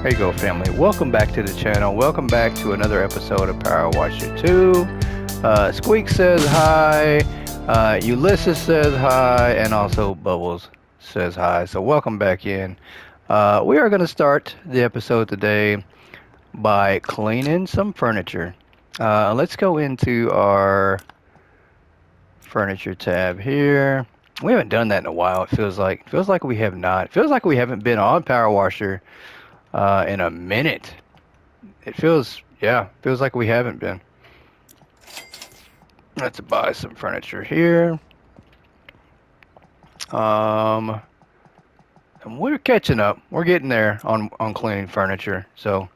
There you go, family. Welcome back to the channel. Welcome back to another episode of PowerWash 2. Squeak says hi. Ulysses says hi. And also Bubbles says hi. So welcome back in. We are going to start the episode today by cleaning some furniture. Let's go into our furniture tab here. We haven't done that in a while. It feels like we have not. It feels like we haven't been on Power Washer in a minute. It feels like we haven't been. Let's buy some furniture here. And we're catching up. We're getting there on cleaning furniture. So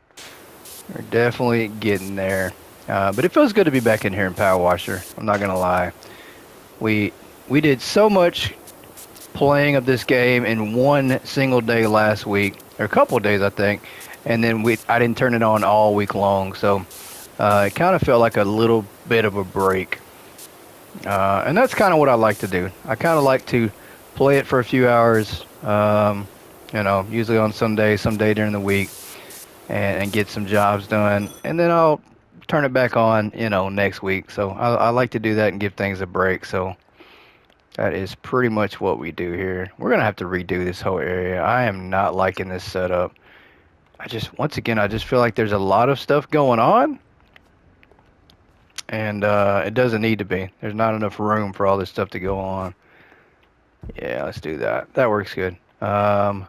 we're definitely getting there. But it feels good to be back in here in Power Washer. I'm not gonna lie. We did so much playing of this game in one single day last week, or a couple of days I think, and then I didn't turn it on all week long, so it kind of felt like a little bit of a break, and that's kind of what I like to do. I kind of like to play it for a few hours, usually on some day during the week, and get some jobs done, and then I'll turn it back on next week. So I like to do that and give things a break. So that is pretty much what we do here. We're gonna have to redo this whole area. I am not liking this setup. Once again, I just feel like there's a lot of stuff going on, and it doesn't need to be. There's not enough room for all this stuff to go on. Yeah, let's do that. That works good. 19%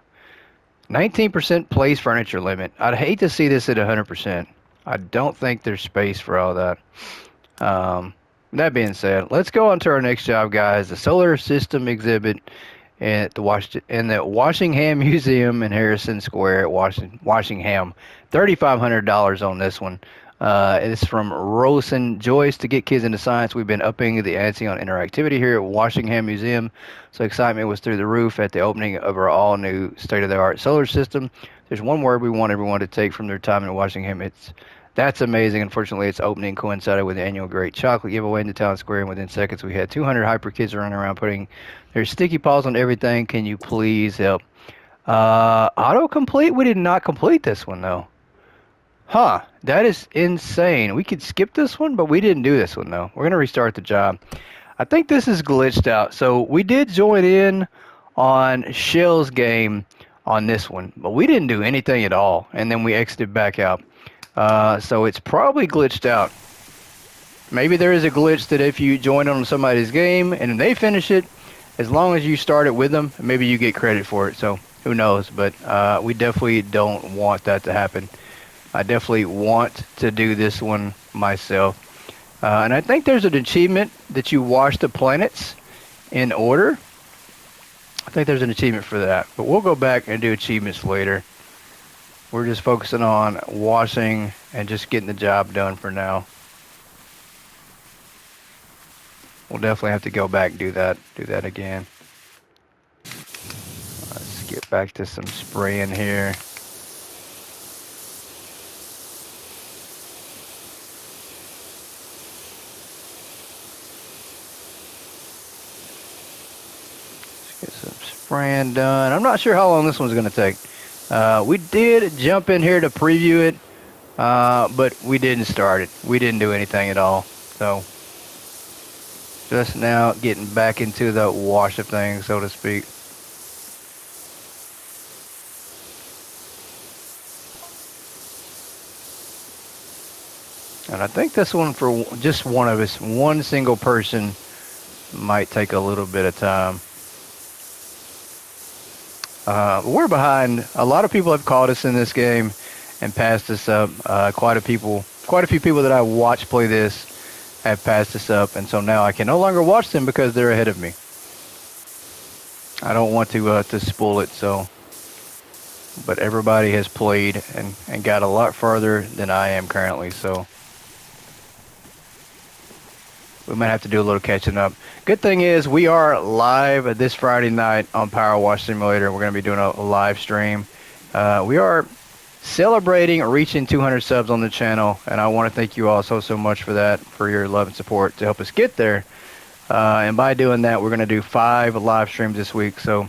place furniture limit. I'd hate to see this at 100%. I don't think there's space for all that. That being said, let's go on to our next job, guys. The solar system exhibit at the Washingham Museum in Harrison Square at Washingham. $3,500 on this one. It's from Rosen Joyce. To get kids into science, we've been upping the ante on interactivity here at Washingham Museum. So excitement was through the roof at the opening of our all-new state-of-the-art solar system. There's one word we want everyone to take from their time in Washingham. That's amazing. Unfortunately, its opening coincided with the annual Great Chocolate giveaway in the town square, and within seconds we had 200 hyper kids running around putting their sticky paws on everything. Can you please help? Autocomplete? We did not complete this one, though. Huh, that is insane. We could skip this one, but we didn't do this one, though. We're going to restart the job. I think this is glitched out. So we did join in on Shell's game on this one, but we didn't do anything at all, and then we exited back out. So it's probably glitched out. Maybe there is a glitch that if you join on somebody's game and they finish it, as long as you start it with them, maybe you get credit for it. So who knows? But we definitely don't want that to happen. I definitely want to do this one myself. And I think there's an achievement that you wash the planets in order. I think there's an achievement for that. But we'll go back and do achievements later. We're just focusing on washing and just getting the job done for now. We'll definitely have to go back and do that again. Let's get back to some spraying here. Let's get some spraying done. I'm not sure how long this one's going to take. We did jump in here to preview it, but we didn't start it. We didn't do anything at all. So just now getting back into the wash of things, so to speak. And I think this one for just one of us, one single person, might take a little bit of time. We're behind. A lot of people have caught us in this game and passed us up. Quite a few people that I watch play this have passed us up, and so now I can no longer watch them because they're ahead of me. I don't want to spoil it, so. But everybody has played and got a lot farther than I am currently, so we might have to do a little catching up. Good thing is we are live this Friday night on PowerWash Simulator. We're going to be doing a live stream. We are celebrating reaching 200 subs on the channel, and I want to thank you all so much for that, for your love and support to help us get there. And by doing that, we're going to do 5 live streams this week. So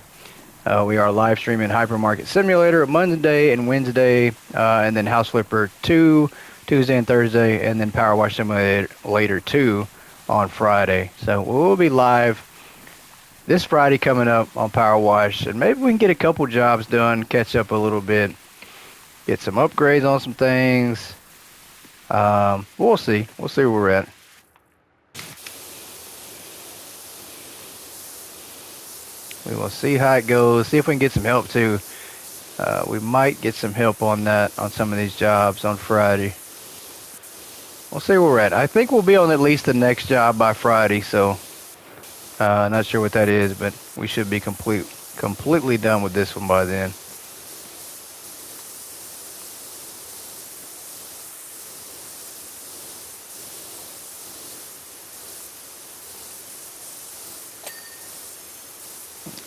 We are live streaming Hypermarket Simulator Monday and Wednesday, and then House Flipper 2 Tuesday and Thursday, and then PowerWash Simulator 2 on Friday. So we'll be live this Friday coming up on PowerWash, and maybe we can get a couple jobs done, catch up a little bit, get some upgrades on some things. We'll see. We'll see where we're at. We will see how it goes. See if we can get some help too. We might get some help on that on some of these jobs on Friday. We'll see where we're at. I think we'll be on at least the next job by Friday. So not sure what that is, but we should be completely done with this one by then.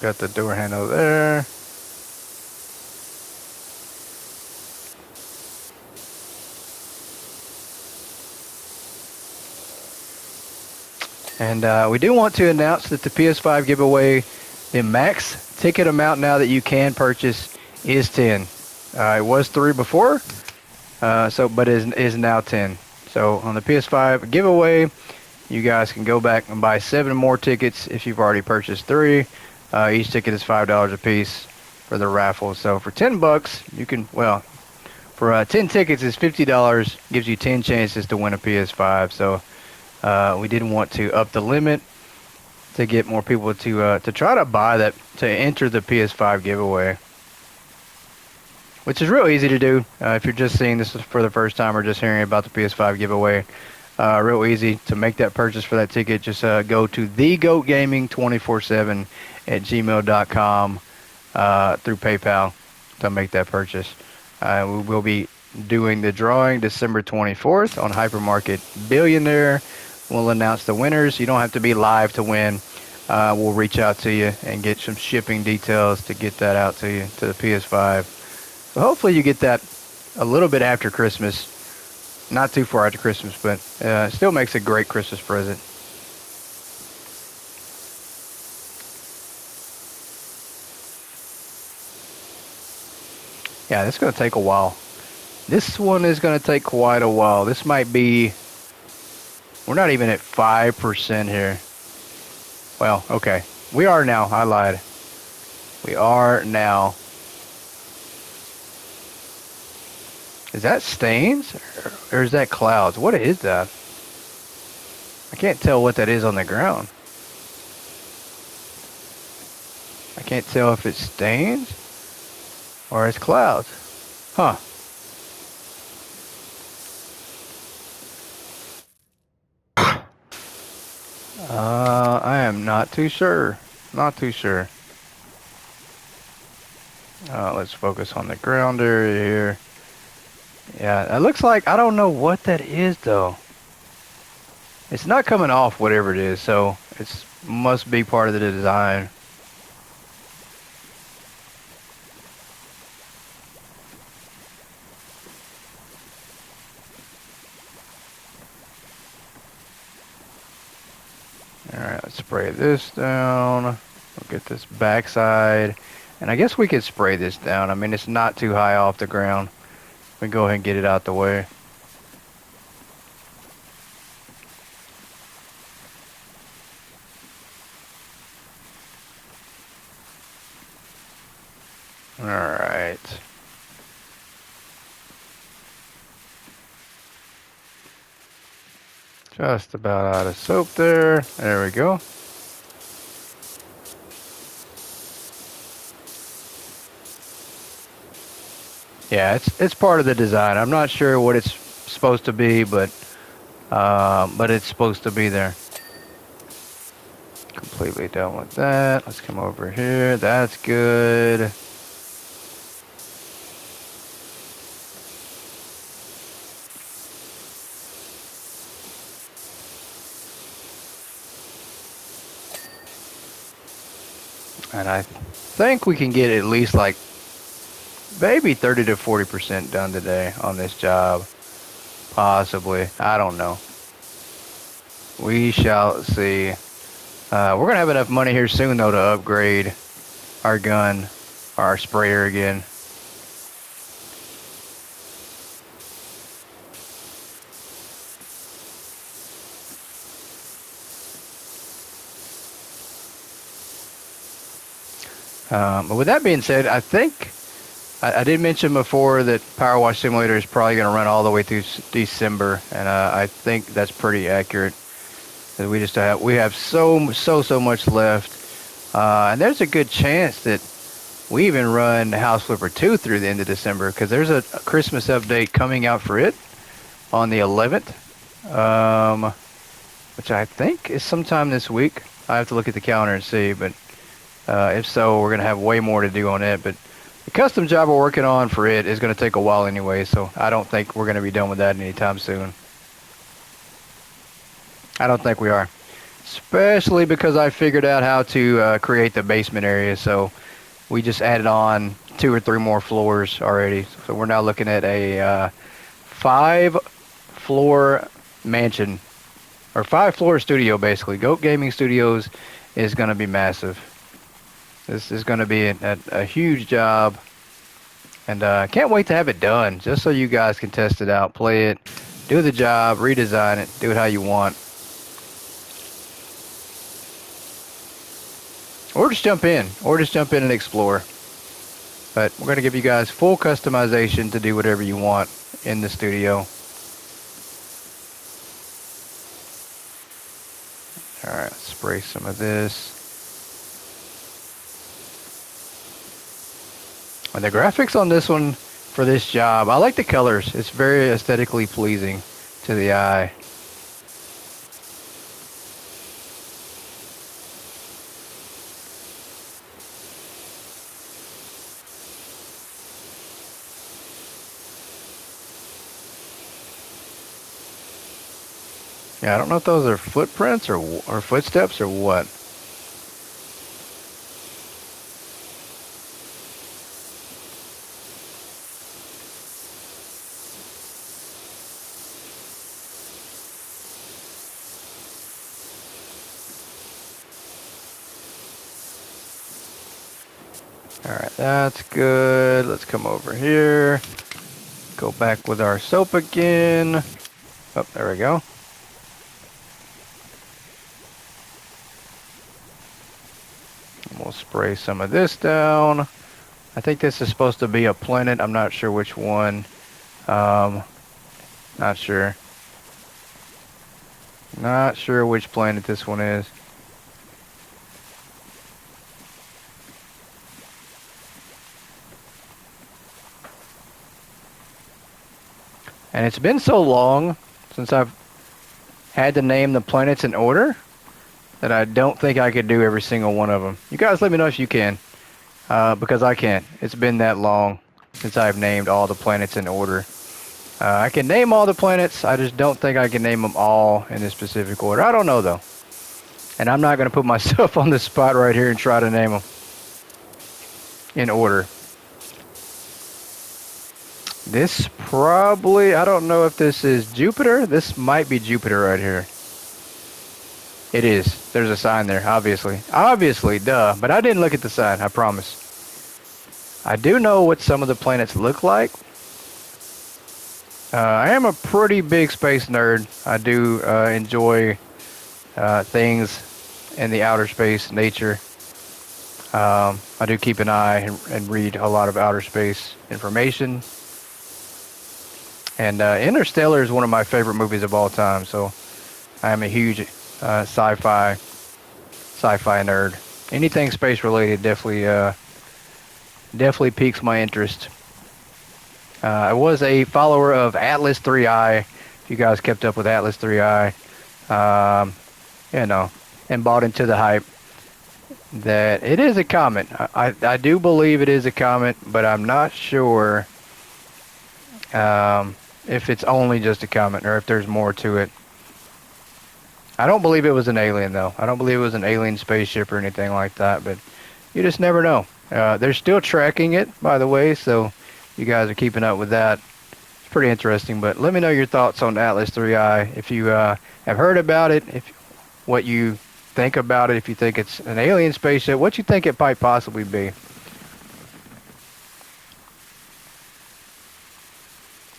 Got the door handle there. And we do want to announce that the PS5 giveaway, the max ticket amount now that you can purchase is 10. It was 3 before, but is now 10. So on the PS5 giveaway, you guys can go back and buy 7 more tickets if you've already purchased 3. Each ticket is $5 a piece for the raffle. So for $10, you can, well, for 10 tickets is $50, gives you 10 chances to win a PS5. So we didn't want to up the limit to get more people to try to buy that, to enter the PS5 giveaway, which is real easy to do if you're just seeing this for the first time or just hearing about the PS5 giveaway. Real easy to make that purchase for that ticket. Just go to thegoatgaming247@gmail.com through PayPal to make that purchase. We will be doing the drawing December 24th on Hypermarket Billionaire. We'll announce the winners. You don't have to be live to win. We'll reach out to you and get some shipping details to get that out to you, to the PS5. So hopefully you get that a little bit after Christmas. Not too far after Christmas, but still makes a great Christmas present. Yeah, this is going to take a while. This one is going to take quite a while. This might be... We're not even at 5% here. Well, okay. We are now. I lied. We are now. Is that stains? Or is that clouds? What is that? I can't tell what that is on the ground. I can't tell if it's stains or it's clouds. Huh. I am not too sure. Not too sure. Let's focus on the ground area here. Yeah, it looks like, I don't know what that is though. It's not coming off, whatever it is, so it must be part of the design. Alright, let's spray this down. We'll get this backside. And I guess we could spray this down. I mean, it's not too high off the ground. We can go ahead and get it out the way. Alright. Just about out of soap there. There we go. Yeah, it's part of the design. I'm not sure what it's supposed to be, but it's supposed to be there. Completely done with that. Let's come over here. That's good. And I think we can get at least like maybe 30 to 40% done today on this job. Possibly. I don't know. We shall see. We're going to have enough money here soon, though, to upgrade our gun. our sprayer again. But with that being said, I think I did mention before that PowerWash Simulator is probably going to run all the way through December, and I think that's pretty accurate. We have so much left, and there's a good chance that we even run House Flipper 2 through the end of December, because there's a Christmas update coming out for it on the 11th, which I think is sometime this week. I have to look at the calendar and see, but if so, we're going to have way more to do on it. But the custom job we're working on for it is going to take a while anyway, so I don't think we're going to be done with that anytime soon. I don't think we are. Especially because I figured out how to create the basement area, so we just added on 2 or 3 more floors already. So we're now looking at a 5-floor mansion, or 5-floor studio basically. Goat Gaming Studios is going to be massive. This is going to be a huge job, and I can't wait to have it done, just so you guys can test it out, play it, do the job, redesign it, do it how you want. Or just jump in and explore. But we're going to give you guys full customization to do whatever you want in the studio. Alright, let's spray some of this. And the graphics on this one, for this job, I like the colors. It's very aesthetically pleasing to the eye. Yeah, I don't know if those are footprints or footsteps or what. Alright, that's good. Let's come over here. Go back with our soap again. Oh, there we go. We'll spray some of this down. I think this is supposed to be a planet. I'm not sure which one. Not sure. Not sure which planet this one is. And it's been so long since I've had to name the planets in order that I don't think I could do every single one of them. You guys let me know if you can, because I can't. It's been that long since I've named all the planets in order. I can name all the planets, I just don't think I can name them all in this specific order. I don't know though. And I'm not going to put myself on the spot right here and try to name them in order. This probably, I don't know if this is Jupiter. This might be Jupiter right here. It is. There's a sign there, obviously. Obviously, duh. But I didn't look at the sign, I promise. I do know what some of the planets look like. I am a pretty big space nerd. I do enjoy things in the outer space, nature. I do keep an eye and read a lot of outer space information. And Interstellar is one of my favorite movies of all time, so I am a huge sci-fi nerd. Anything space related definitely piques my interest. I was a follower of Atlas 3i. If you guys kept up with Atlas 3i, you know, and bought into the hype that it is a comet. I do believe it is a comet, but I'm not sure if it's only just a comet or if there's more to it. I don't believe it was an alien, though. I don't believe it was an alien spaceship or anything like that, but you just never know. They're still tracking it, by the way, so you guys are keeping up with that. It's pretty interesting, but let me know your thoughts on Atlas 3i. If you have heard about it, what you think about it, if you think it's an alien spaceship, what you think it might possibly be.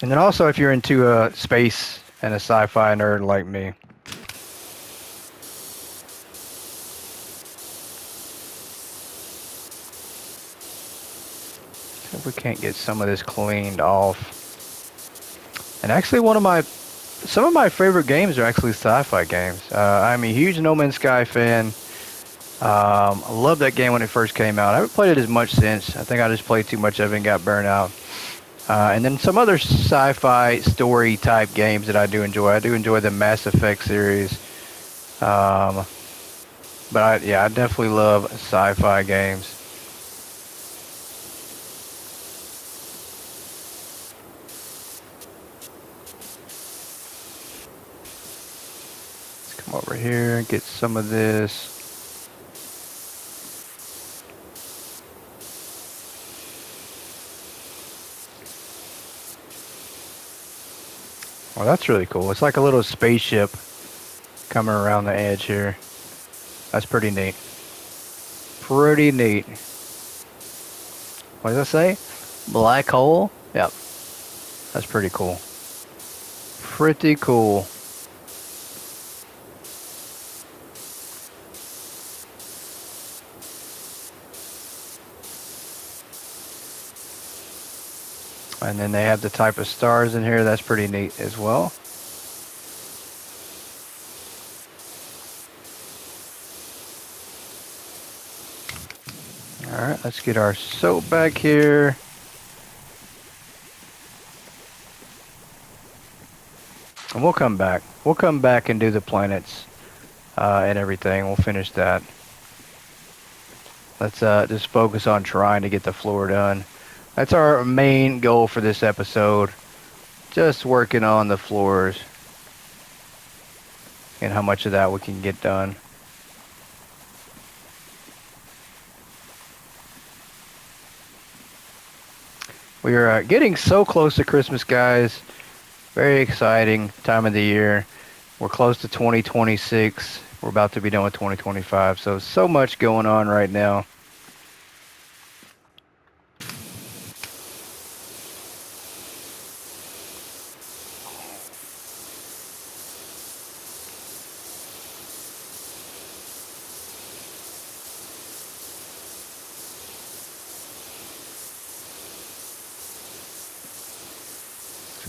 And then also, if you're into space and a sci-fi nerd like me, if we can't get some of this cleaned off. And actually, some of my favorite games are actually sci-fi games. I'm a huge No Man's Sky fan. I loved that game when it first came out. I haven't played it as much since. I think I just played too much of it and got burnt out. And then some other sci-fi story type games that I do enjoy. I do enjoy the Mass Effect series. But I definitely love sci-fi games. Let's come over here and get some of this. Well, that's really cool. It's like a little spaceship coming around the edge here. That's pretty neat. Pretty neat. What does that say? Black hole? Yep. That's pretty cool. Pretty cool. And then they have the type of stars in here. That's pretty neat as well. All right, let's get our soap back here. And we'll come back. We'll come back and do the planets and everything. We'll finish that. Let's just focus on trying to get the floor done. That's our main goal for this episode. Just working on the floors and how much of that we can get done. We are getting so close to Christmas, guys. Very exciting time of the year. We're close to 2026. We're about to be done with 2025. So much going on right now.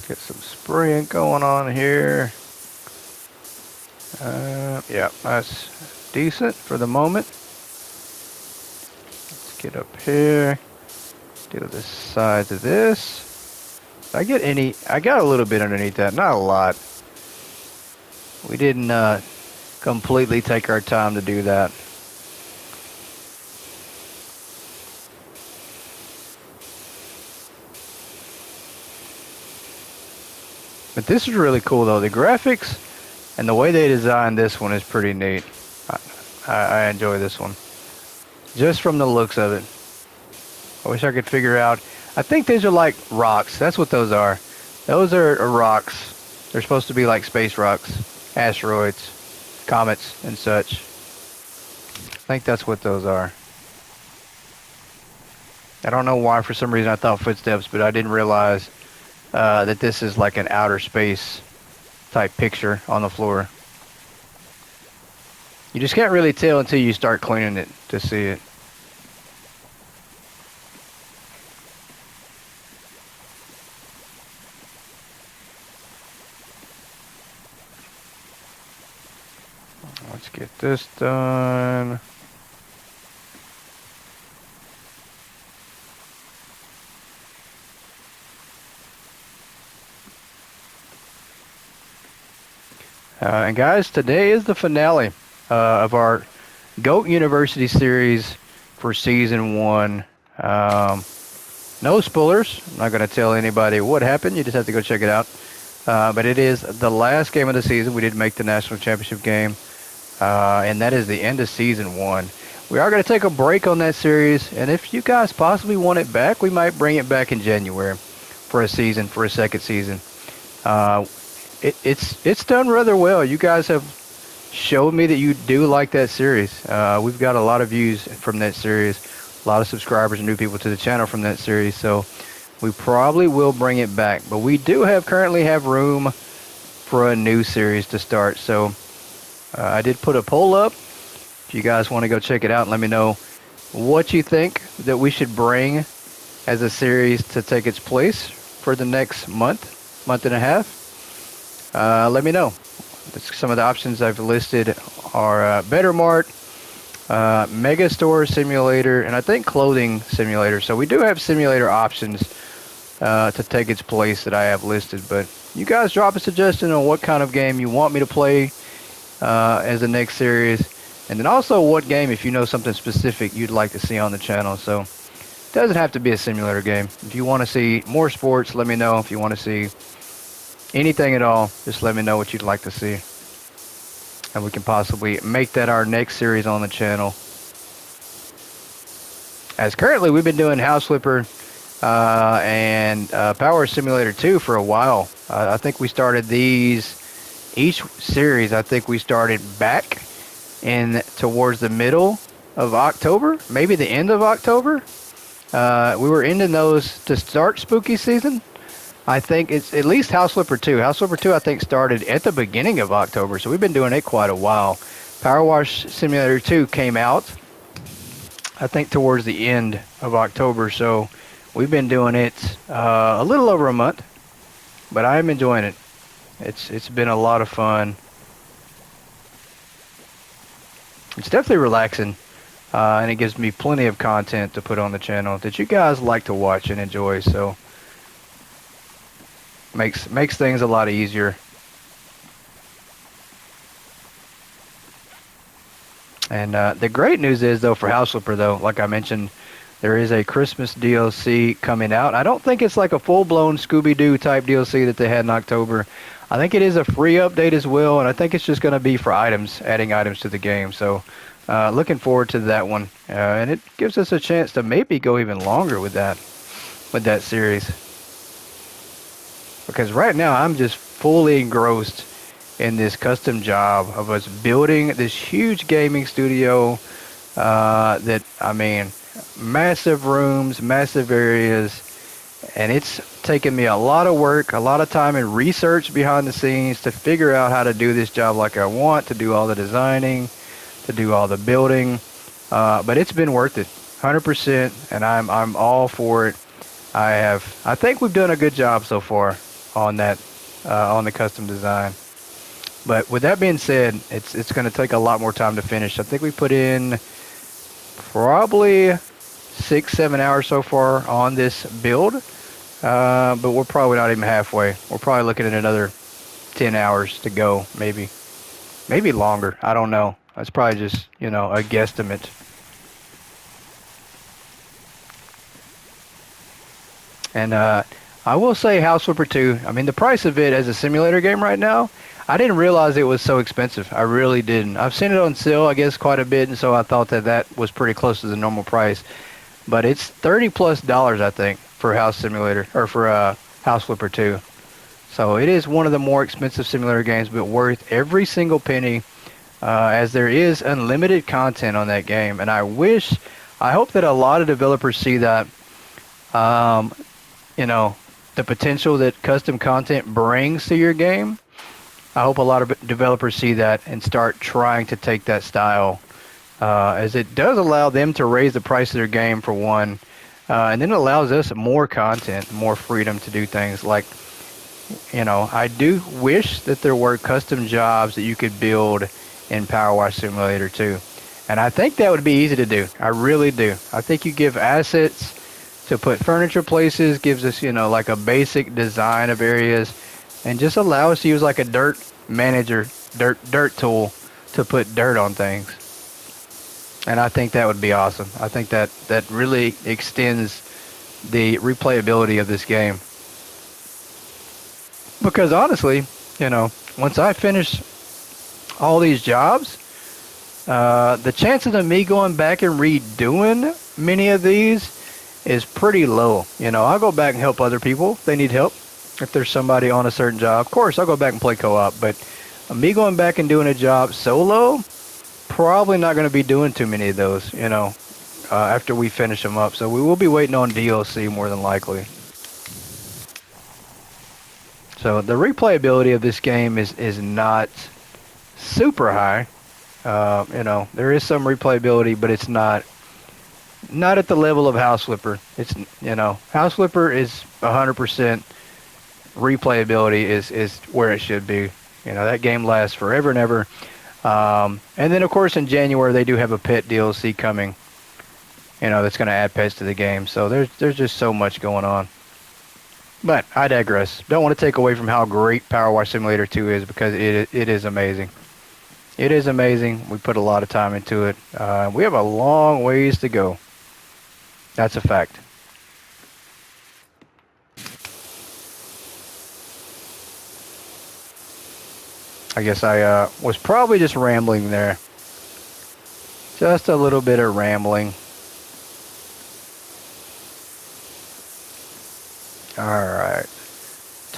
Get some spraying going on here. Yeah, that's decent for the moment. Let's get up here. Do the sides of this. Did I get any? I got a little bit underneath that, not a lot. We didn't completely take our time to do that. But this is really cool though. The graphics and the way they designed this one is pretty neat. I enjoy this one. Just from the looks of it. I wish I could figure out. I think these are like rocks. That's what those are. Those are rocks. They're supposed to be like space rocks, asteroids, comets, and such. I think that's what those are. I don't know why for some reason I thought footsteps, but I didn't realize that this is like an outer space type picture on the floor. You just can't really tell until you start cleaning it to see it. Let's get this done. And guys, today is the finale of our GOAT University series for season 1. No spoilers. I'm not going to tell anybody what happened. You just have to go check it out. But it is the last game of the season. We did make the national championship game. And that is the end of season 1. We are going to take a break on that series. And if you guys possibly want it back, we might bring it back in January for a second season. It's done rather well. You guys have showed me that you do like that series. We've got a lot of views from that series, a lot of subscribers and new people to the channel from that series. So we probably will bring it back. But we do currently have room for a new series to start. So I did put a poll up. If you guys want to go check it out and let me know what you think that we should bring as a series to take its place for the next month and a half. Let me know. Some of the options I've listed are Better Mart, Mega Store Simulator, and I think Clothing Simulator. So we do have simulator options to take its place that I have listed. But you guys drop a suggestion on what kind of game you want me to play as the next series. And then also what game, if you know something specific you'd like to see on the channel. So it doesn't have to be a simulator game. If you want to see more sports, let me know. If you want to see anything at all, just let me know what you'd like to see. And we can possibly make that our next series on the channel. As currently we've been doing House Flipper and PowerWash Simulator 2 for a while. I think we started each series, I think we started back towards the middle of October, maybe the end of October. We were ending those to start spooky season. I think it's at least House Flipper 2. House Flipper 2, I think, started at the beginning of October, so we've been doing it quite a while. PowerWash Simulator 2 came out, I think, towards the end of October, so we've been doing it a little over a month, but I am enjoying it. It's been a lot of fun. It's definitely relaxing, and it gives me plenty of content to put on the channel that you guys like to watch and enjoy, so makes things a lot easier. And the great news is, though, for House Flipper, though, like I mentioned, there is a Christmas DLC coming out. I don't think it's like a full-blown Scooby-Doo type DLC that they had in October. I think it is a free update as well, and I think it's just going to be for items, adding items to the game. So looking forward to that one. And it gives us a chance to maybe go even longer with that series. Because right now I'm just fully engrossed in this custom job of us building this huge gaming studio that, I mean, massive rooms, massive areas, and it's taken me a lot of work, a lot of time and research behind the scenes to figure out how to do this job like I want, to do all the designing, to do all the building, but it's been worth it, 100%, and I'm all for it. I think we've done a good job so far on that, on the custom design. But with that being said, it's going to take a lot more time to finish. I think we put in probably 6-7 hours so far on this build, but we're probably not even halfway. We're probably looking at another 10 hours to go, maybe longer. I don't know. That's probably just, a guesstimate. And I will say House Flipper 2, I mean, the price of it as a simulator game right now, I didn't realize it was so expensive. I really didn't. I've seen it on sale, I guess, quite a bit, and so I thought that was pretty close to the normal price. But it's $30+, I think, for House Simulator, or for House Flipper 2. So it is one of the more expensive simulator games, but worth every single penny, as there is unlimited content on that game. And I hope that a lot of developers see that, the potential that custom content brings to your game. I hope a lot of developers see that and start trying to take that style, as it does allow them to raise the price of their game, for one, and then it allows us more content, more freedom to do things like, I do wish that there were custom jobs that you could build in PowerWash Simulator 2. And I think that would be easy to do. I really do. I think you give assets to put furniture places, gives us, like a basic design of areas, and just allow us to use like a dirt manager, dirt tool to put dirt on things. And I think that would be awesome. I think that really extends the replayability of this game. Because honestly, once I finish all these jobs, the chances of me going back and redoing many of these is pretty low. I'll go back and help other people if they need help. If there's somebody on a certain job, of course, I'll go back and play co-op. But me going back and doing a job solo, probably not going to be doing too many of those, after we finish them up. So we will be waiting on DLC more than likely. So the replayability of this game is not super high. You know, there is some replayability, but it's not at the level of House Flipper. It's, you know, House Flipper is 100% replayability is where it should be. You know, that game lasts forever and ever. And then of course in January they do have a pet DLC coming. You know, that's going to add pets to the game. So there's just so much going on. But I digress. Don't want to take away from how great PowerWash Simulator 2 is, because it is amazing. It is amazing. We put a lot of time into it. We have a long ways to go. That's a fact. I guess I was probably just rambling there. Just a little bit of rambling. Alright.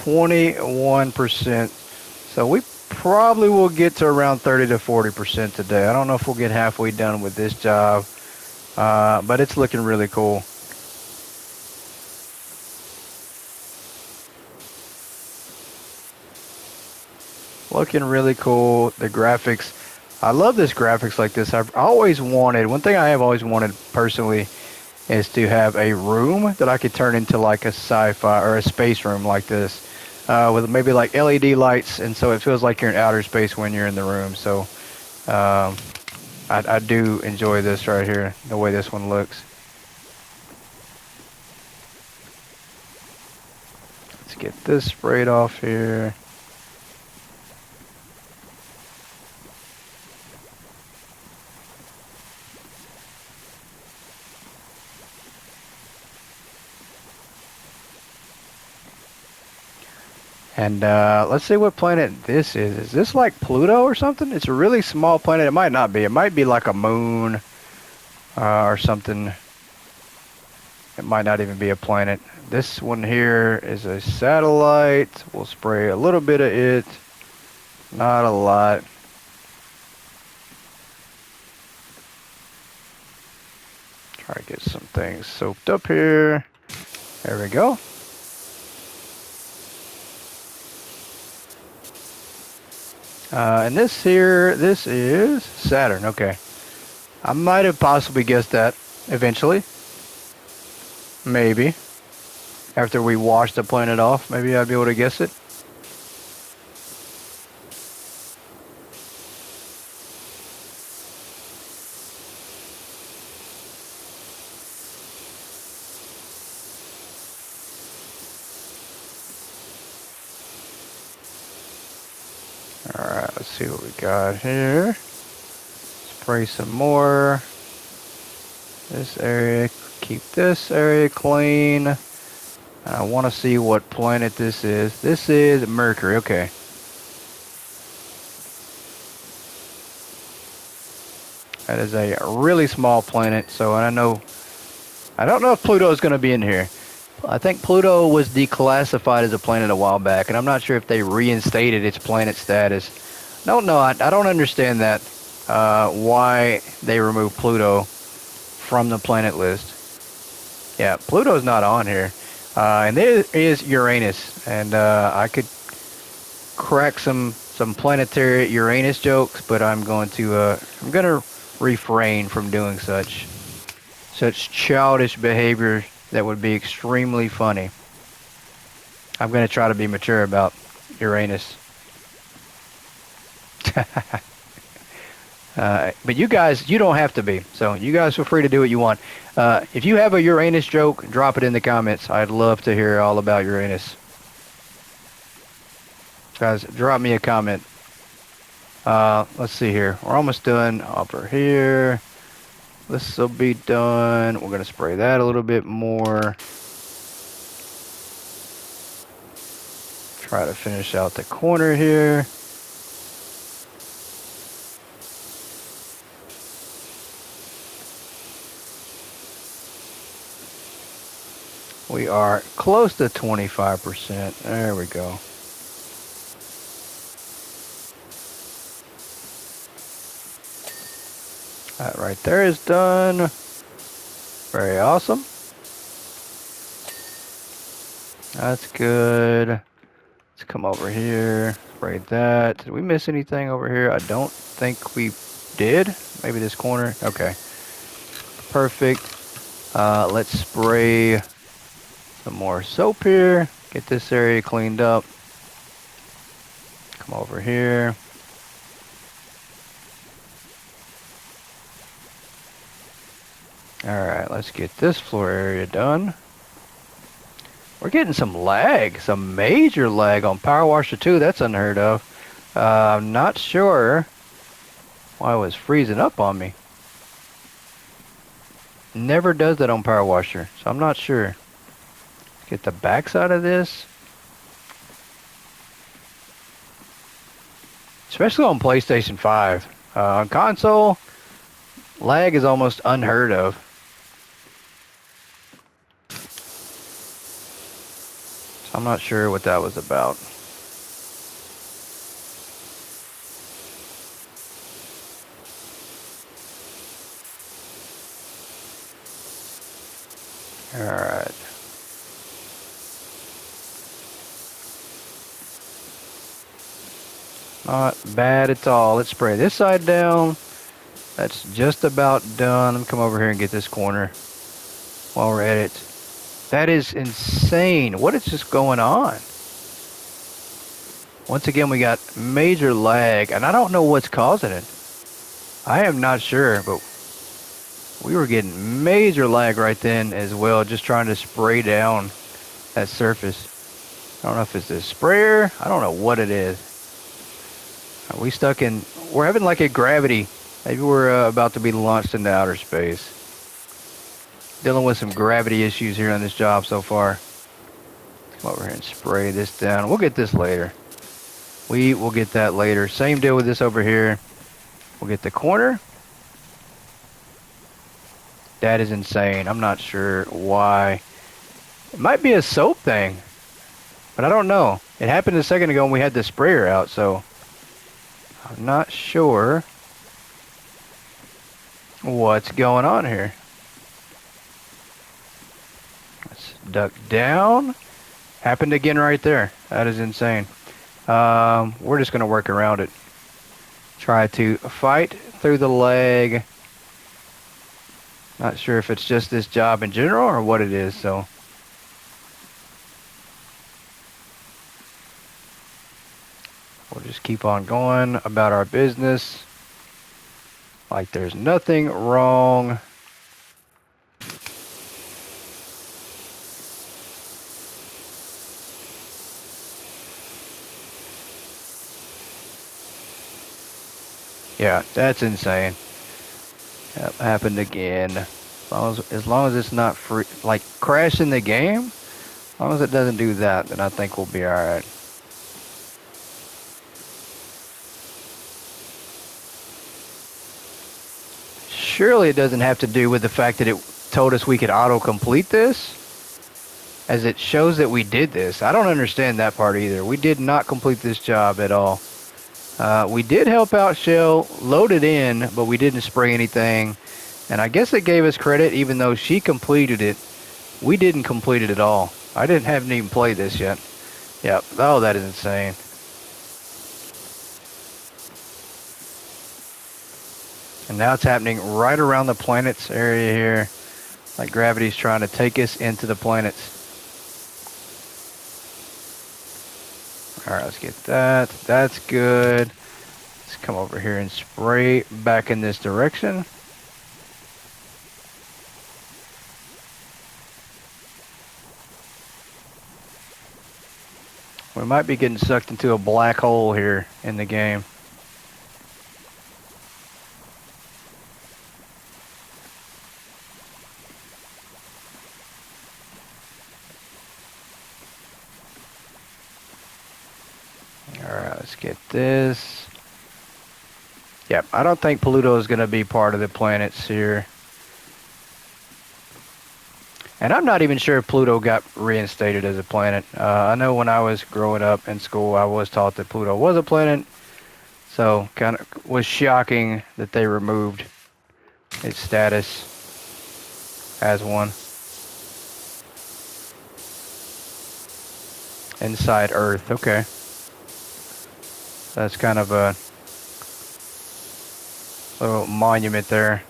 21%. So we probably will get to around 30 to 40% today. I don't know if we'll get halfway done with this job. But it's looking really cool. Looking really cool. The graphics. I love this graphics like this. I've always wanted, one thing I have always wanted personally is to have a room that I could turn into like a sci-fi or a space room like this. With maybe like LED lights, and so it feels like you're in outer space when you're in the room. So I do enjoy this right here, the way this one looks. Let's get this sprayed off here. And let's see what planet this is. Is this like Pluto or something? It's a really small planet. It might not be. It might be like a moon or something. It might not even be a planet. This one here is a satellite. We'll spray a little bit of it. Not a lot. Try to get some things soaked up here. There we go. And this here, this is Saturn. Okay. I might have possibly guessed that eventually. Maybe. After we wash the planet off, maybe I'd be able to guess it. Alright, let's see what we got here. Spray some more. This area, keep this area clean. I want to see what planet this is. This is Mercury, okay. That is a really small planet, so I don't know if Pluto is going to be in here. I think Pluto was declassified as a planet a while back, and I'm not sure if they reinstated its planet status. No, I don't understand that, why they removed Pluto from the planet list. Yeah, Pluto's not on here. And there is Uranus, and I could crack some planetary Uranus jokes, but I'm going to refrain from doing such childish behavior that would be extremely funny. I'm going to try to be mature about Uranus. But you guys, you don't have to be. So you guys feel free to do what you want. If you have a Uranus joke, drop it in the comments. I'd love to hear all about Uranus. Guys, drop me a comment. Let's see here. We're almost done over here. This will be done. We're going to spray that a little bit more. Try to finish out the corner here. We are close to 25%. There we go. That right there is done. Very awesome. That's good. Let's come over here, spray that. Did we miss anything over here? I don't think we did. Maybe this corner. Okay. Perfect. Let's spray some more soap here. Get this area cleaned up. Come over here. Alright, let's get this floor area done. We're getting some lag, some major lag on PowerWasher 2. That's unheard of. I'm not sure why it was freezing up on me. Never does that on PowerWasher, so I'm not sure. Let's get the backside of this. Especially on PlayStation 5. On console, lag is almost unheard of. So I'm not sure what that was about. Alright. Not bad at all. Let's spray this side down. That's just about done. Let me come over here and get this corner while we're at it. That is insane. What is just going on? Once again, we got major lag, and I don't know what's causing it. I am not sure, but we were getting major lag right then as well, just trying to spray down that surface. I don't know if it's the sprayer. I don't know what it is. Are we stuck in... We're having like a gravity. Maybe we're about to be launched into outer space. Dealing with some gravity issues here on this job so far. Come over here and spray this down. We'll get this later. We will get that later. Same deal with this over here. We'll get the corner. That is insane. I'm not sure why. It might be a soap thing, but I don't know. It happened a second ago when we had the sprayer out, so I'm not sure what's going on here. Let's duck down. Happened again right there. That is insane. We're just going to work around it. Try to fight through the lag. Not sure if it's just this job in general or what it is, so. We'll just keep on going about our business. Like there's nothing wrong. Yeah, that's insane. Yep, happened again. As long as it's not free, like crashing the game, as long as it doesn't do that, then I think we'll be alright. Surely it doesn't have to do with the fact that it told us we could auto-complete this, as it shows that we did this. I don't understand that part either. We did not complete this job at all. We did help out Shell, load it in, but we didn't spray anything. And I guess it gave us credit even though she completed it. We didn't complete it at all. I haven't even played this yet. Yep. Oh, that is insane. And now it's happening right around the planets area here. Like gravity's trying to take us into the planets. Alright, let's get that. That's good. Let's come over here and spray back in this direction. We might be getting sucked into a black hole here in the game. Alright, let's get this. Yep, I don't think Pluto is going to be part of the planets here. And I'm not even sure if Pluto got reinstated as a planet. I know when I was growing up in school, I was taught that Pluto was a planet. So, kind of was shocking that they removed its status as one. Inside Earth. Okay. That's kind of a little monument there.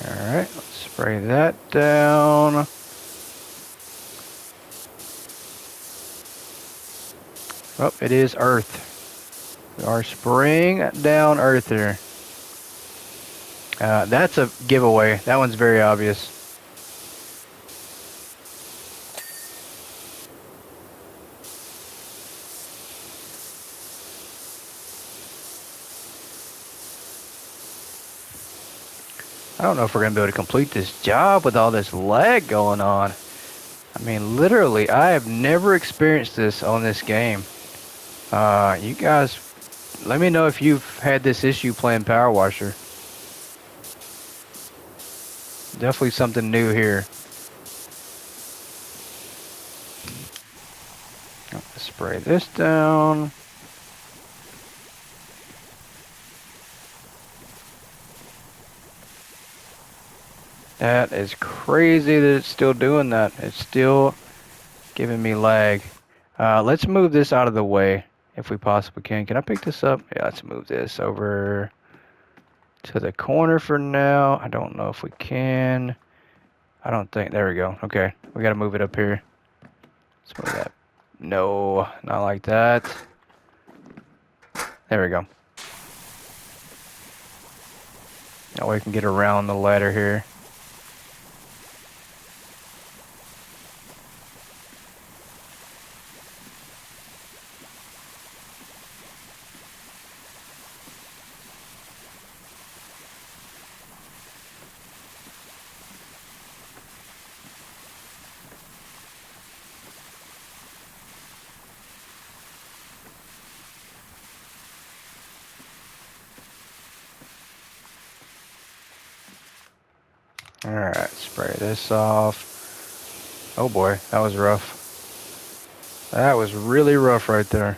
Alright, let's spray that down. Oh, it is Earth. We are spraying down Earth here. That's a giveaway. That one's very obvious. I don't know if we're going to be able to complete this job with all this lag going on. I mean, literally, I have never experienced this on this game. You guys, let me know if you've had this issue playing Power Washer. Definitely something new here. Let's spray this down. That is crazy that it's still doing that. It's still giving me lag. Let's move this out of the way if we possibly can. Can I pick this up? Yeah, let's move this over to the corner for now. I don't know if we can. I don't think. There we go. Okay, we got to move it up here. Let's move that. No, not like that. There we go. Now we can get around the ladder here. Alright, spray this off. Oh boy, that was rough. That was really rough right there.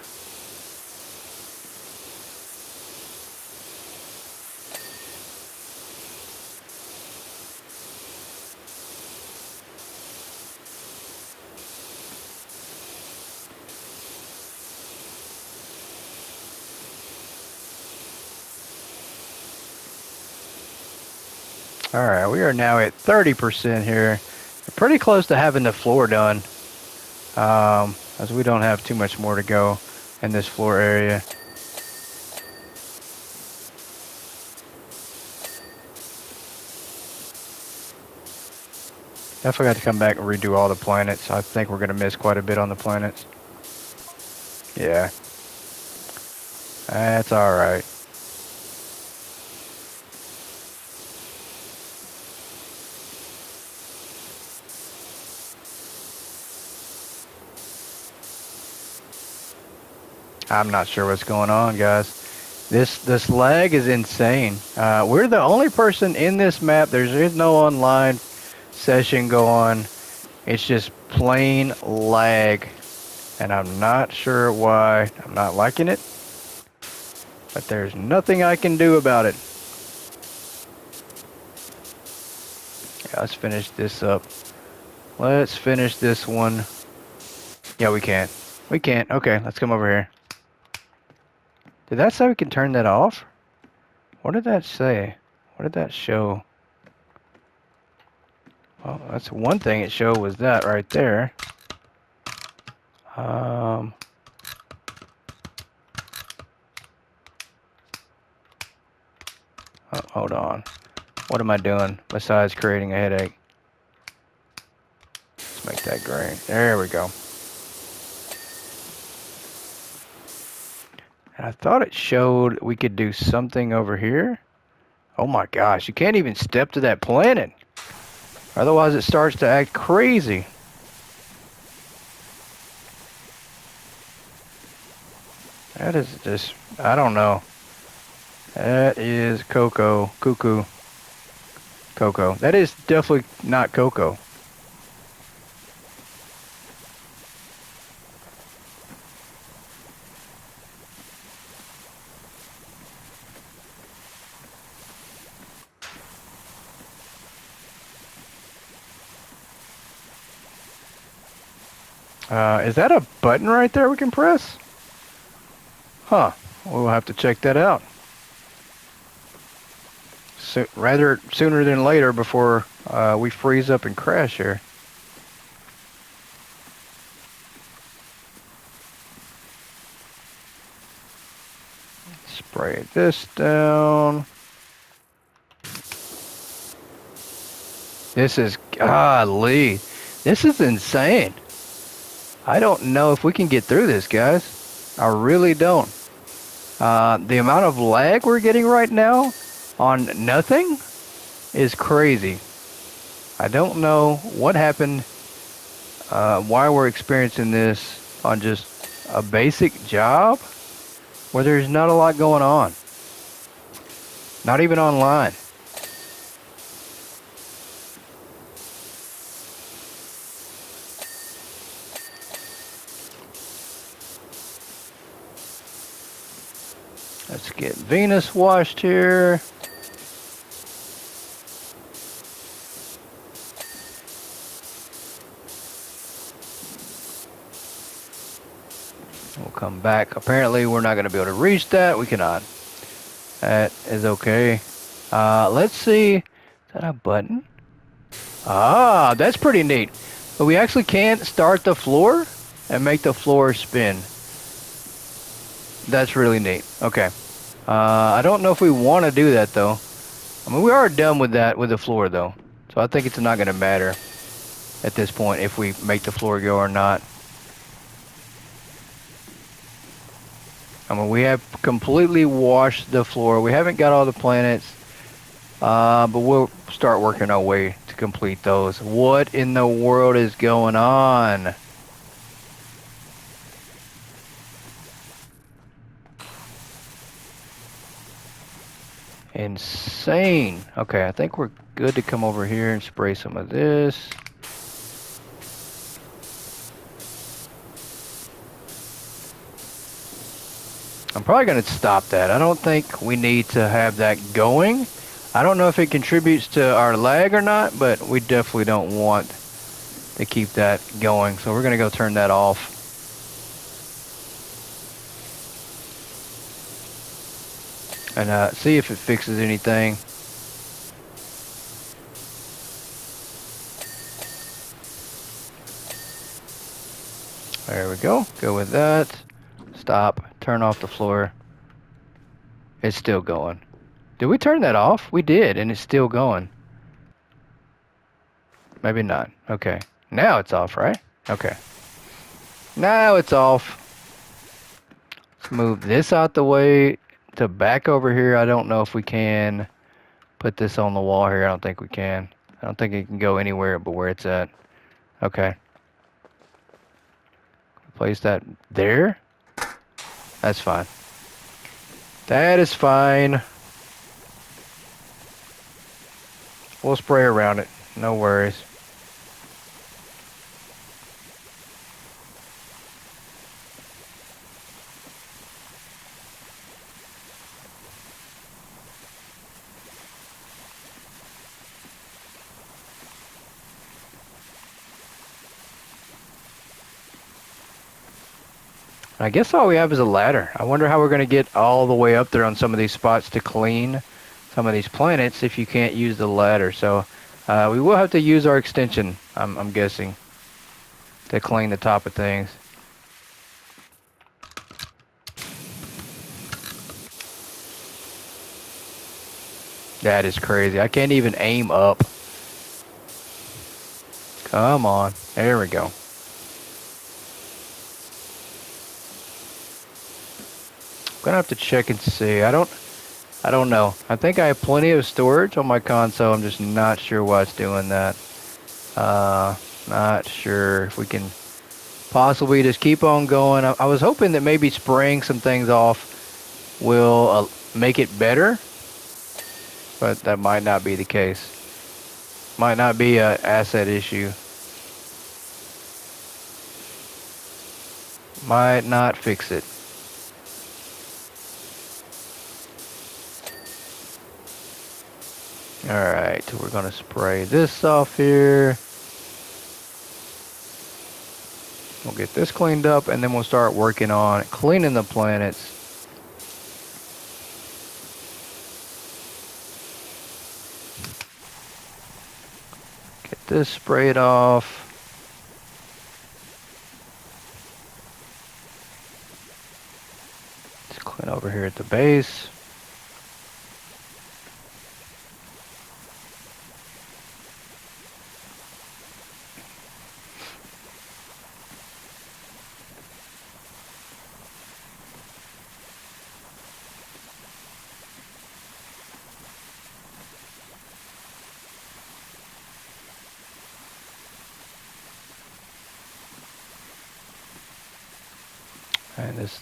Alright, we are now at 30% here. We're pretty close to having the floor done. As we don't have too much more to go in this floor area. Definitely got to come back and redo all the planets. I think we're going to miss quite a bit on the planets. Yeah. That's alright. I'm not sure what's going on, guys. This lag is insane. We're the only person in this map. There's no online session going. It's just plain lag. And I'm not sure why. I'm not liking it. But there's nothing I can do about it. Yeah, let's finish this up. Let's finish this one. Yeah, we can't. We can't. Okay, let's come over here. Did that say we can turn that off? What did that say? What did that show? Well, that's one thing it showed was that right there. Oh, hold on. What am I doing besides creating a headache? Let's make that green. There we go. And I thought it showed we could do something over here. Oh my gosh, you can't even step to that planet. Otherwise it starts to act crazy. That is just, I don't know. That is cuckoo. Cocoa. That is definitely not cocoa. Is that a button right there we can press? Huh. We'll have to check that out. Rather sooner than later before we freeze up and crash here. Spray this down. This is, golly, this is insane. I don't know if we can get through this, guys. I really don't. The amount of lag we're getting right now on nothing is crazy. I don't know what happened, why we're experiencing this on just a basic job where there's not a lot going on. Not even online. Let's get Venus washed here. We'll come back. Apparently, we're not going to be able to reach that. We cannot. That is okay. Let's see. Is that a button? Ah, that's pretty neat. But we actually can't start the floor and make the floor spin. That's really neat. Okay. I don't know if we want to do that, though. I mean, we are done with that with the floor, though. So I think it's not going to matter at this point if we make the floor go or not. I mean, we have completely washed the floor. We haven't got all the planets, but we'll start working our way to complete those. What in the world is going on? Insane. Okay, I think we're good to come over here and spray some of this. I'm probably going to stop that. I don't think we need to have that going. I don't know if it contributes to our lag or not, but we definitely don't want to keep that going. So we're going to go turn that off. And see if it fixes anything. There we go. Go with that. Stop. Turn off the floor. It's still going. Did we turn that off? We did, and it's still going. Maybe not. Okay. Now it's off, right? Okay. Now it's off. Let's move this out the way to back over here. I don't know if we can put this on the wall here. I don't think we can. I don't think it can go anywhere but where it's at. Okay. Place that there. That's fine. That is fine. We'll spray around it. No worries. I guess all we have is a ladder. I wonder how we're going to get all the way up there on some of these spots to clean some of these planets if you can't use the ladder. So we will have to use our extension, I'm guessing, to clean the top of things. That is crazy. I can't even aim up. Come on. There we go. I'm gonna have to check and see. I don't know. I think I have plenty of storage on my console. I'm just not sure why it's doing that. Not sure if we can possibly just keep on going. I was hoping that maybe spraying some things off will make it better, but that might not be the case. Might not be a asset issue. Might not fix it. Alright, we're gonna spray this off here. We'll get this cleaned up, and then we'll start working on cleaning the planets. Get this sprayed off. Let's clean over here at the base. And this,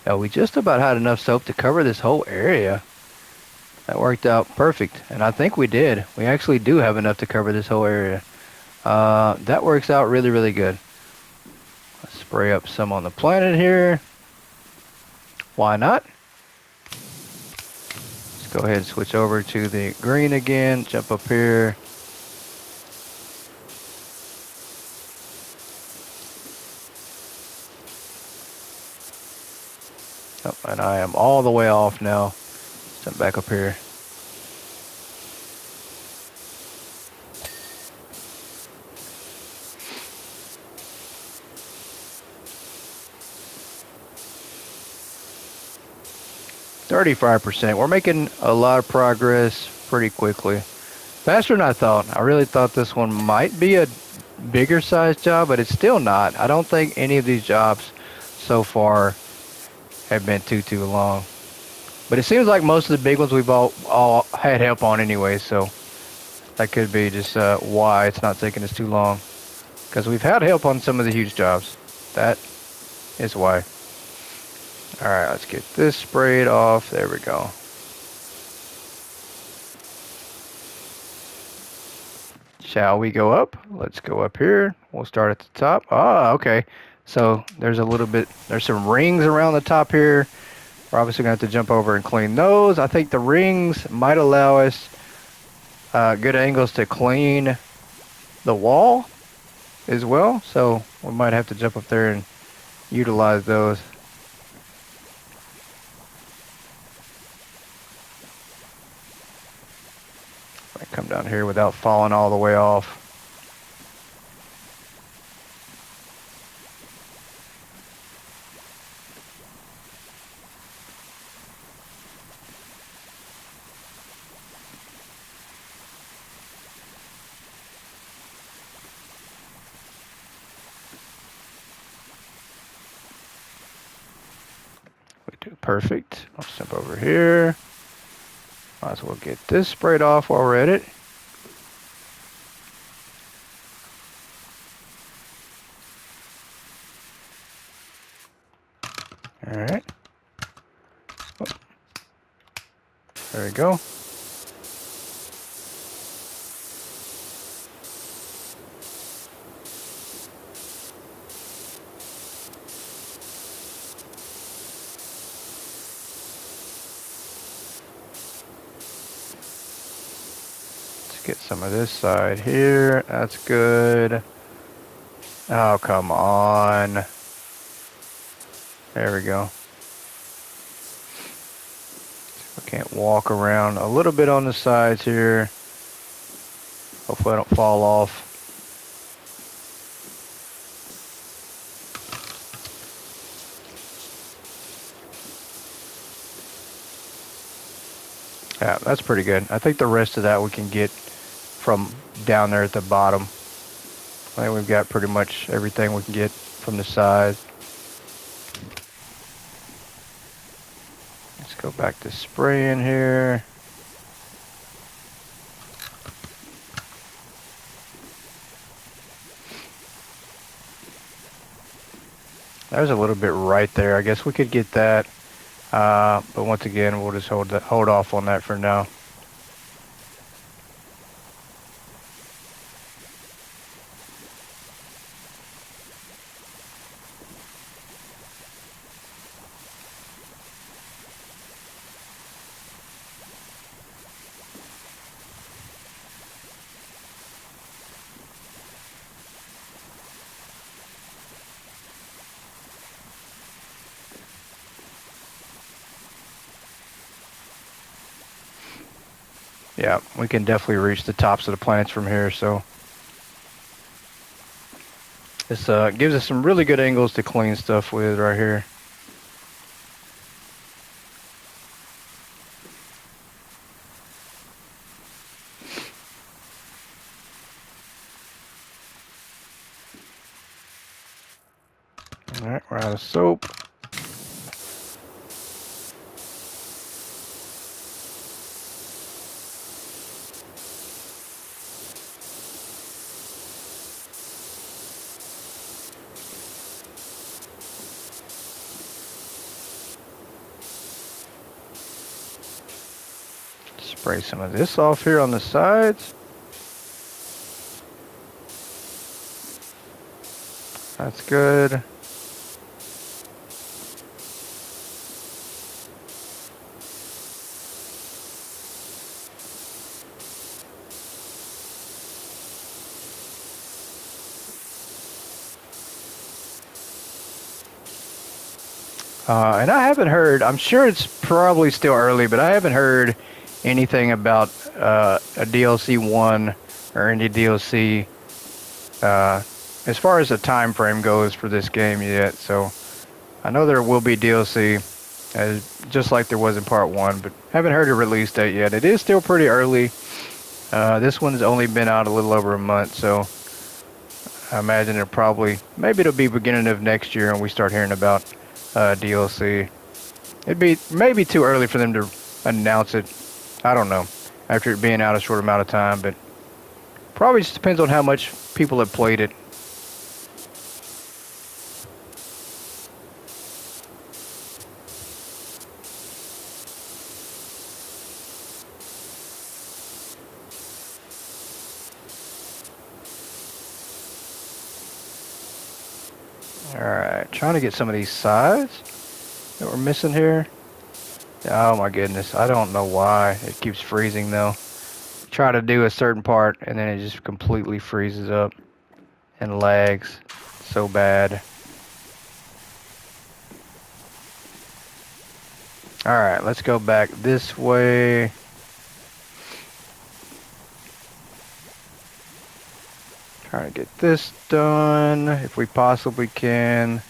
we just about had enough soap to cover this whole area. That worked out perfect, and I think we did. We actually do have enough to cover this whole area. That works out really, really good. Let's spray up some on the planet here. Why not? Let's go ahead and switch over to the green again. Jump up here. Oh, and I am all the way off now. Jump back up here. %. We're making a lot of progress pretty quickly. Faster than I thought. I really thought this one might be a bigger size job, but it's still not. I don't think any of these jobs so far have been too long. But it seems like most of the big ones we've all had help on anyway, so that could be just why it's not taking us too long. Because we've had help on some of the huge jobs. That is why. Alright, let's get this sprayed off. There we go. Shall we go up? Let's go up here. We'll start at the top. Ah, okay. So there's some rings around the top here. We're obviously going to have to jump over and clean those. I think the rings might allow us good angles to clean the wall as well. So we might have to jump up there and utilize those. I come down here without falling all the way off. We do perfect. I'll step over here. Might as well get this sprayed off while we're at it. Alright. Oh. There we go. Get some of this side here. That's good. Oh, come on. There we go. We can't walk around a little bit on the sides here. Hopefully I don't fall off. Yeah, that's pretty good. I think the rest of that we can get from down there at the bottom. I think we've got pretty much everything we can get from the side. Let's go back to spraying here. There's a little bit right there. I guess we could get that. But once again, we'll just hold off on that for now. Yeah, we can definitely reach the tops of the planets from here, so this gives us some really good angles to clean stuff with right here. Alright, we're out of soap. Spray some of this off here on the sides. That's good. And I haven't heard, I'm sure it's probably still early, but I haven't heard anything about a DLC 1 or any DLC as far as the time frame goes for this game yet. So I know there will be DLC, just like there was in part 1, but haven't heard a release date yet. It is still pretty early. This one's only been out a little over a month, so I imagine maybe it'll be beginning of next year and we start hearing about DLC. It'd be maybe too early for them to announce it. I don't know. After it being out a short amount of time, but probably just depends on how much people have played it. Alright, trying to get some of these sides that we're missing here. Oh my goodness, I don't know why it keeps freezing though. Try to do a certain part and then it just completely freezes up and lags so bad. Alright, let's go back this way. Trying to get this done if we possibly can.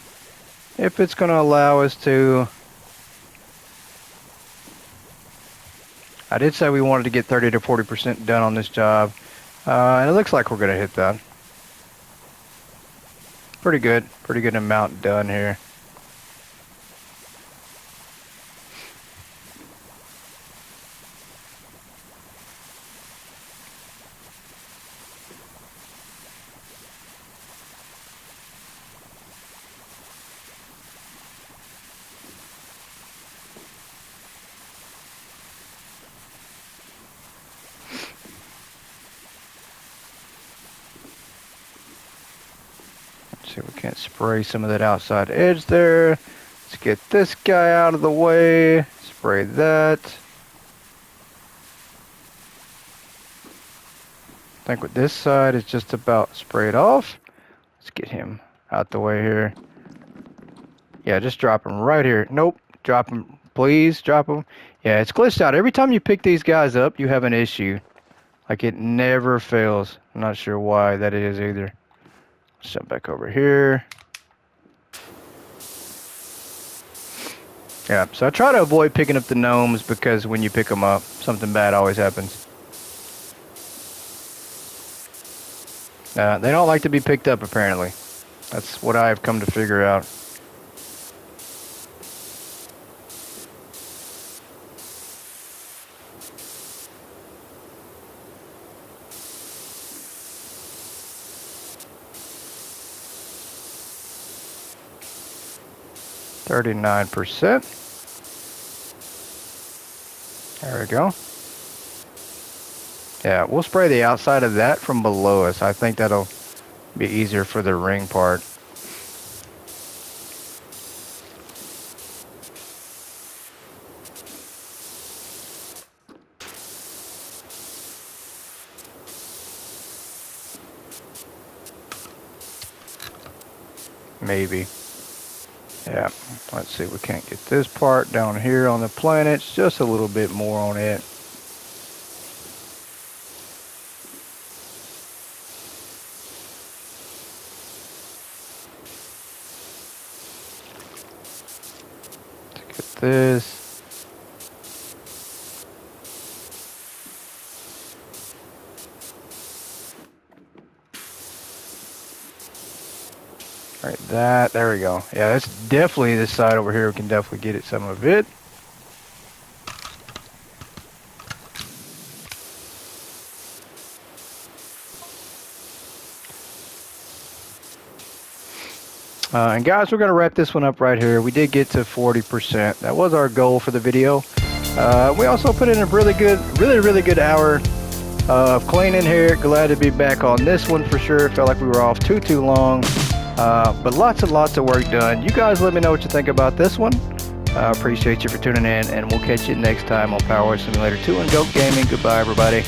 If it's going to allow us to. I did say we wanted to get 30 to 40% done on this job. And it looks like we're going to hit that. Pretty good amount done here. See if we can't spray some of that outside edge there. Let's get this guy out of the way. Spray that. I think with this side is just about sprayed off. Let's get him out the way here. Yeah, just drop him right here. Nope, drop him. Please drop him. Yeah, it's glitched out. Every time you pick these guys up, you have an issue. Like it never fails. I'm not sure why that is either. Let's jump back over here. Yeah, so I try to avoid picking up the gnomes because when you pick them up, something bad always happens. They don't like to be picked up, apparently. That's what I've come to figure out. %. There we go. Yeah, we'll spray the outside of that from below us. I think that'll be easier for the ring part. Maybe. Yeah, let's see, we can't get this part down here on the planets, just a little bit more on it. this. Right, that, there we go. Yeah, that's definitely this side over here. We can definitely get it, some of it. And guys, we're going to wrap this one up right here. We did get to 40%. That was our goal for the video. We also put in a really good hour of cleaning here. Glad to be back on this one for sure. Felt like we were off too long. But lots and lots of work done. You guys let me know what you think about this one. Appreciate you for tuning in, and we'll catch you next time on PowerWash Simulator 2 and Goat Gaming. Goodbye, everybody.